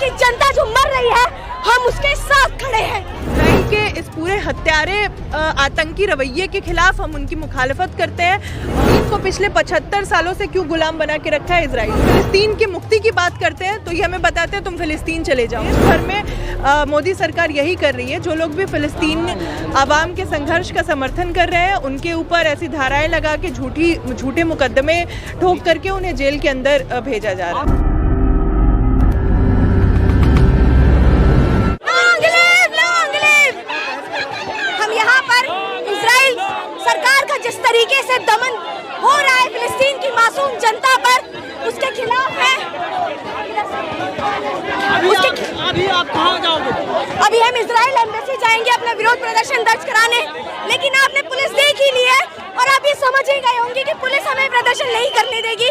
की जनता जो मर रही है हम उसके साथ खड़े हैं। इजराइल के इस पूरे हत्यारे आतंकी रवैये के खिलाफ हम उनकी मुखालफत करते हैं। इनको पिछले 75 सालों से क्यों गुलाम बना के रखा है इजराइल। फिलिस्तीन की मुक्ति की बात करते हैं तो ये हमें बताते हैं तुम फिलिस्तीन चले जाओ। देश भर में मोदी सरकार यही कर रही है। जो लोग भी फिलिस्तीन आवाम के संघर्ष का समर्थन कर रहे हैं उनके ऊपर ऐसी धाराएं लगा के झूठे मुकदमे ठोक करके उन्हें जेल के अंदर भेजा जा रहा है। जिस तरीके से दमन हो रहा है फिलिस्तीन की मासूम जनता पर उसके खिलाफ है। अभी आप कहाँ जाओगे? अभी हम इजराइल एम्बेसी जाएंगे अपना विरोध प्रदर्शन दर्ज कराने, लेकिन आपने पुलिस देख ही ली है और आप ये समझ ही गए होंगे कि पुलिस हमें प्रदर्शन नहीं करने देगी।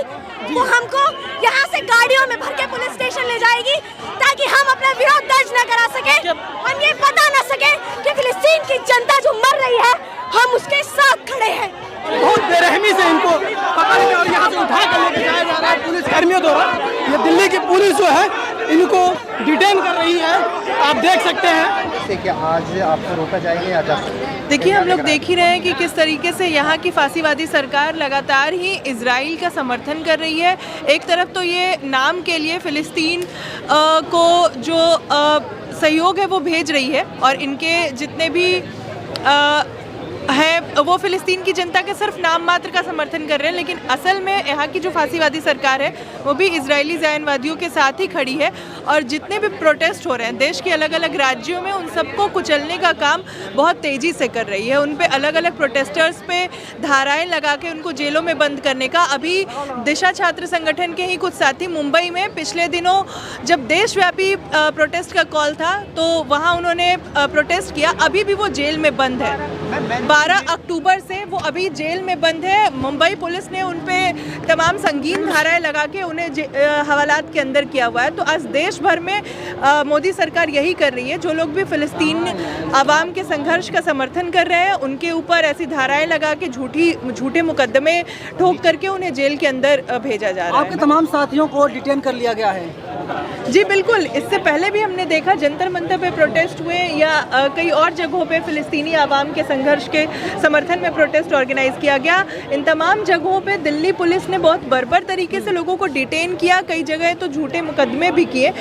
वो हमको यहाँ से गाड़ियों में भर के पुलिस स्टेशन ले जाएगी ताकि हम अपना विरोध दर्ज न करा सके। हम ये बता न सके कि फिलिस्तीन की जनता जो मर रही है हम उसके साथ खड़े हैं। बहुत बेरहमी से इनको पकड़ के और यहाँ से उठा कर लेके जाया जा रहा है पुलिस कर्मियों द्वारा। ये दिल्ली की पुलिस जो है इनको डिटेन कर रही है, आप देख सकते हैं। क्या आज आपको रोका जाएगा या जा सकते हैं? देखिए हम लोग देख ही रहे हैं कि किस तरीके से यहाँ की फांसीवादी सरकार लगातार ही इजराइल का समर्थन कर रही है। एक तरफ तो ये नाम के लिए फ़िलिस्तीन को जो सहयोग है वो भेज रही है और इनके जितने भी है वो फ़िलिस्तीन की जनता के सिर्फ नाम मात्र का समर्थन कर रहे हैं, लेकिन असल में यहाँ की जो फांसीवादी सरकार है वो भी इजरायली ज़ायनवादियों के साथ ही खड़ी है। और जितने भी प्रोटेस्ट हो रहे हैं देश के अलग अलग राज्यों में उन सबको कुचलने का काम बहुत तेज़ी से कर रही है। उन पे अलग अलग प्रोटेस्टर्स पे धाराएं लगा के उनको जेलों में बंद करने का। अभी दिशा छात्र संगठन के ही कुछ साथी मुंबई में पिछले दिनों जब देशव्यापी प्रोटेस्ट का कॉल था तो वहाँ उन्होंने प्रोटेस्ट किया। अभी भी वो जेल में बंद है। 12 अक्टूबर से वो अभी जेल में बंद है। मुंबई पुलिस ने उन पे तमाम संगीन धाराएं लगा के उन्हें हवालात के अंदर किया हुआ है। तो आज देश भर में मोदी सरकार यही कर रही है। जो लोग भी फिलिस्तीन आवाम के संघर्ष का समर्थन कर रहे हैं उनके ऊपर ऐसी धाराएं लगा के झूठे मुकदमे ठोक करके उन्हें जेल के अंदर भेजा जा रहा है। आपके तमाम साथियों को डिटेन कर लिया गया है? जी बिल्कुल। इससे पहले भी हमने देखा जंतर मंतर पे प्रोटेस्ट हुए या कई और जगहों पे फिलिस्तीनी आवाम के संघर्ष के समर्थन में प्रोटेस्ट ऑर्गेनाइज किया गया। इन तमाम जगहों पे दिल्ली पुलिस ने बहुत बर्बर तरीके से लोगों को डिटेन किया, कई जगह तो झूठे मुकदमे भी किए।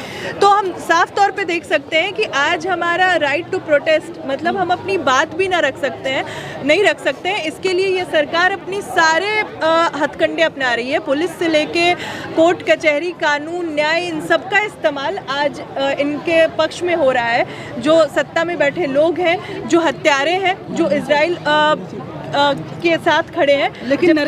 तो हम साफ तौर पे देख सकते हैं कि आज हमारा राइट टू प्रोटेस्ट मतलब हम अपनी बात भी नहीं रख सकते हैं। इसके लिए ये सरकार अपनी सारे हथकंडे अपना रही है। पुलिस से लेके कोर्ट कचहरी कानून न्याय इन सब का इस्तेमाल आज इनके पक्ष में हो रहा है। जो सत्ता में बैठे लोग हैं, जो हत्यारे हैं, जो इजराइल के साथ खड़े हैं। लेकिन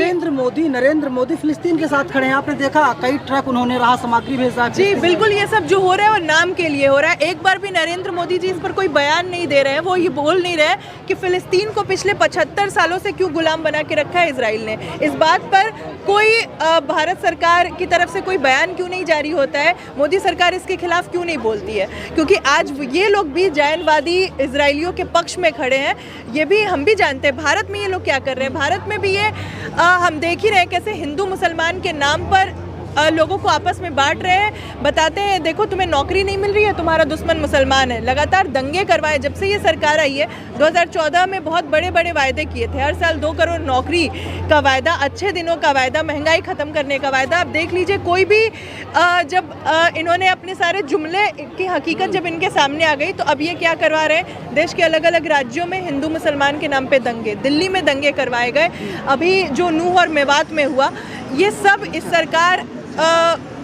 नरेंद्र मोदी फिलिस्तीन के साथ खड़े हैं। आपने देखा कई ट्रक उन्होंने राहत सामग्री भेजा। जी बिल्कुल। ये सब जो हो रहा है वो नाम के लिए हो रहा है। एक बार भी नरेंद्र मोदी जी इस पर कोई बयान नहीं दे रहे हैं। वो ये बोल नहीं रहे कि फिलिस्तीन को पिछले 75 सालों से क्यों गुलाम बना के रखा है इजराइल ने। इस बात पर कोई भारत सरकार की तरफ से कोई बयान क्यों नहीं जारी होता है? मोदी सरकार इसके खिलाफ क्यों नहीं बोलती है? क्योंकि आज ये लोग भी जायनवादी इजराइलियों के पक्ष में खड़े हैं। ये भी हम भी जानते हैं भारत में ये लोग क्या कर रहे हैं। भारत में भी ये हम देख ही रहे हैं कैसे हिंदू मुसलमान के नाम पर लोगों को आपस में बांट रहे हैं। बताते हैं देखो तुम्हें नौकरी नहीं मिल रही है, तुम्हारा दुश्मन मुसलमान है। लगातार दंगे करवाए। जब से ये सरकार आई है 2014 में बहुत बड़े बड़े वायदे किए थे। हर साल 2 करोड़ नौकरी का वायदा, अच्छे दिनों का वायदा, महंगाई ख़त्म करने का वायदा। आप देख लीजिए कोई भी जब इन्होंने अपने सारे जुमले की हकीकत जब इनके सामने आ गई तो अब ये क्या करवा रहे हैं? देश के अलग अलग राज्यों में हिंदू मुसलमान के नाम पर दंगे, दिल्ली में दंगे करवाए गए। अभी जो नूह और मेवात में हुआ, ये सब इस सरकार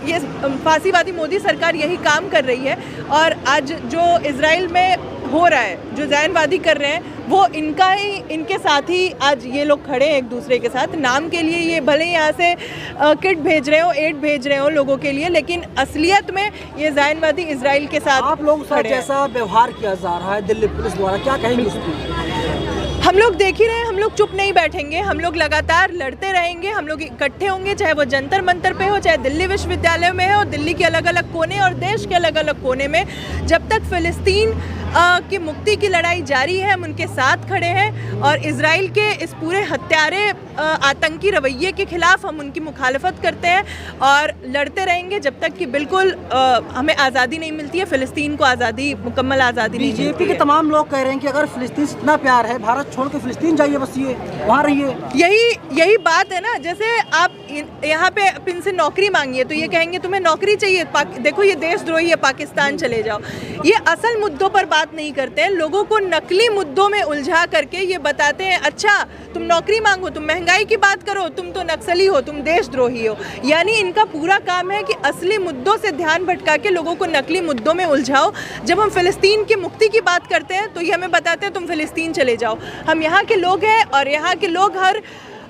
ये फांसीवादी मोदी सरकार यही काम कर रही है। और आज जो इजराइल में हो रहा है, जो ज़ायनवादी कर रहे हैं, वो इनके साथ ही आज ये लोग खड़े हैं एक दूसरे के साथ। नाम के लिए ये भले यहाँ से किट भेज रहे हो, एड भेज रहे हो लोगों के लिए, लेकिन असलियत में ये ज़ायनवादी इजराइल के साथ आप लोग साथ जैसा व्यवहार किया जा रहा है दिल्ली पुलिस द्वारा, क्या कहेंगे इस पर? हम लोग देख ही रहे हैं। हम लोग चुप नहीं बैठेंगे। हम लोग लगातार लड़ते रहेंगे। हम लोग इकट्ठे होंगे, चाहे वो जंतर मंतर पे हो, चाहे दिल्ली विश्वविद्यालय में हो, दिल्ली के अलग अलग कोने और देश के अलग अलग कोने में। जब तक फिलिस्तीन की मुक्ति की लड़ाई जारी है, हम उनके साथ खड़े हैं और इजराइल के इस पूरे हत्यारे आतंकी रवैये के खिलाफ हम उनकी मुखालफत करते हैं और लड़ते रहेंगे जब तक कि बिल्कुल हमें आज़ादी नहीं मिलती है, फ़िलिस्तीन को आज़ादी, मुकम्मल आज़ादी नहीं मिलती है। बीजेपी के तमाम लोग कह रहे हैं कि अगर फ़िलिस्तीन से इतना प्यार है, भारत छोड़ के फ़िलिस्तीन जाइए, बस ये वहाँ रहिए। यही बात है ना। जैसे आप यहाँ पे इनसे नौकरी मांगिए तो ये कहेंगे तुम्हें नौकरी चाहिए, देखो ये देशद्रोही है, पाकिस्तान चले जाओ। ये असल मुद्दों पर बात नहीं करते हैं, लोगों को नकली मुद्दों में उलझा करके ये बताते हैं अच्छा तुम नौकरी मांगो, तुम महंगाई की बात करो, तुम तो नक्सली हो, तुम देशद्रोही हो। यानी इनका पूरा काम है कि असली मुद्दों से ध्यान भटका के लोगों को नकली मुद्दों में उलझाओ। जब हम फ़िलिस्तीन की मुक्ति की बात करते हैं तो ये हमें बताते हैं तुम फ़िलिस्तीन चले जाओ। हम यहाँ के लोग हैं और यहाँ के लोग हर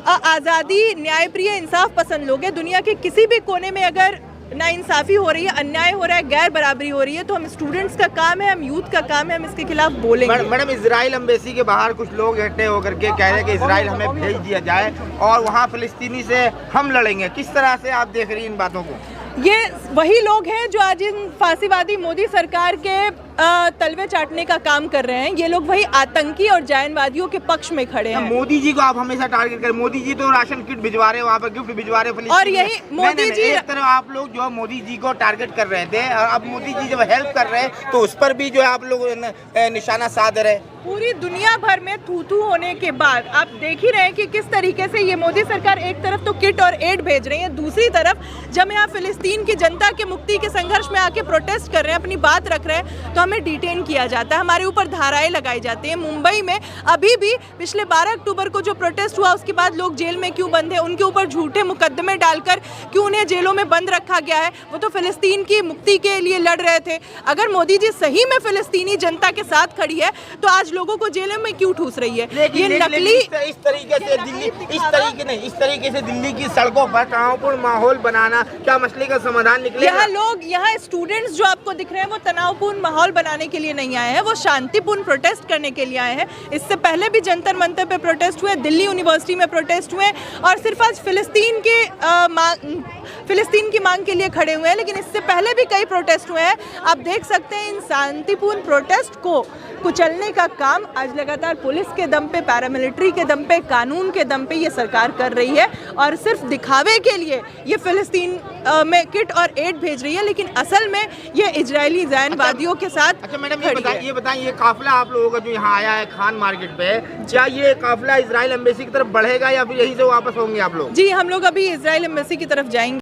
आज़ादी, न्यायप्रिय, इंसाफ पसंद लोग हैं। दुनिया के किसी भी कोने में अगर नाइंसाफ़ी हो रही है, अन्याय हो रहा है, गैर बराबरी हो रही है तो हम स्टूडेंट्स का काम है, हम यूथ का काम है, हम इसके खिलाफ बोलेंगे। मैडम, इजराइल एम्बेसी के बाहर कुछ लोग इकट्ठे होकर के कह रहे हैं कि इजराइल हमें भेज दिया जाए और वहाँ फ़िलिस्तीनी से हम लड़ेंगे। किस तरह से आप देख रही हैं इन बातों को? ये वही लोग हैं जो आज इन फांसीवादी मोदी सरकार के तलवे चाटने का काम कर रहे हैं। ये लोग वही आतंकी और जायनवादियों के पक्ष में खड़े हैं। मोदी जी को आप हमेशा टारगेट करें। मोदी जी तो राशन किट भिजवा रहे हैं, वहाँ पर गिफ्ट भिजवा रहे हैं। और यही मोदी जी, एक तरफ आप लोग जो मोदी जी को टारगेट कर रहे थे और अब मोदी जी जब हेल्प कर रहे हैं तो उस पर भी जो है आप लोग निशाना साध रहे। पूरी दुनिया भर में थू-थू होने के बाद आप देख ही रहे हैं कि किस तरीके से ये मोदी सरकार एक तरफ तो किट और एड भेज रही है, दूसरी तरफ जब यहाँ फ़िलिस्तीन की जनता के मुक्ति के संघर्ष में आके प्रोटेस्ट कर रहे हैं, अपनी बात रख रहे हैं तो हमें डिटेन किया जाता है, हमारे ऊपर धाराएं लगाई जाती हैं। मुंबई में अभी भी पिछले 12 अक्टूबर को जो प्रोटेस्ट हुआ उसके बाद लोग जेल में क्यों बंद है, उनके ऊपर झूठे मुकदमे डालकर क्यों उन्हें जेलों में बंद रखा गया है? वो तो फ़िलिस्तीन की मुक्ति के लिए लड़ रहे थे। अगर मोदी जी सही में फ़िलिस्तीनी जनता के साथ खड़ी है तो आज लोगों को जेलों में क्यों ठूस रही है? ये नकली इस तरीके से दिल्ली की सड़कों पर तनावपूर्ण माहौल बनाना क्या मसले का समाधान निकलेगा? यहाँ स्टूडेंट्स जो आपको दिख रहे हैं वो तनावपूर्ण माहौल बनाने के लिए नहीं आए हैं, वो शांतिपूर्ण प्रोटेस्ट करने के लिए आए हैं। इससे पहले भी जंतर मंतर पे प्रोटेस्ट हुए, दिल्ली यूनिवर्सिटी में प्रोटेस्ट हुए और सिर्फ आज फ़िलिस्तीन की मांग के लिए खड़े हुए हैं, लेकिन इससे पहले भी कई प्रोटेस्ट हुए हैं। आप देख सकते हैं इन शांतिपूर्ण प्रोटेस्ट को कुचलने का काम आज लगातार पुलिस के दम पे, पैरामिलिट्री के दम पे, कानून के दम पे ये सरकार कर रही है और सिर्फ दिखावे के लिए ये फ़िलिस्तीन में किट और एड भेज रही है, लेकिन असल में ये इजरायली ज़ैनवादियों के साथ। अच्छा मैडम, ये बताइए ये काफिला आप लोगों का जो यहाँ आया है खान मार्केट पे, क्या ये काफिला इजराइल एम्बेसी की तरफ बढ़ेगा या फिर यहीं से वापस होंगे आप लोग? जी, हम लोग अभी इजराइल एम्बेसी की तरफ जाएंगे।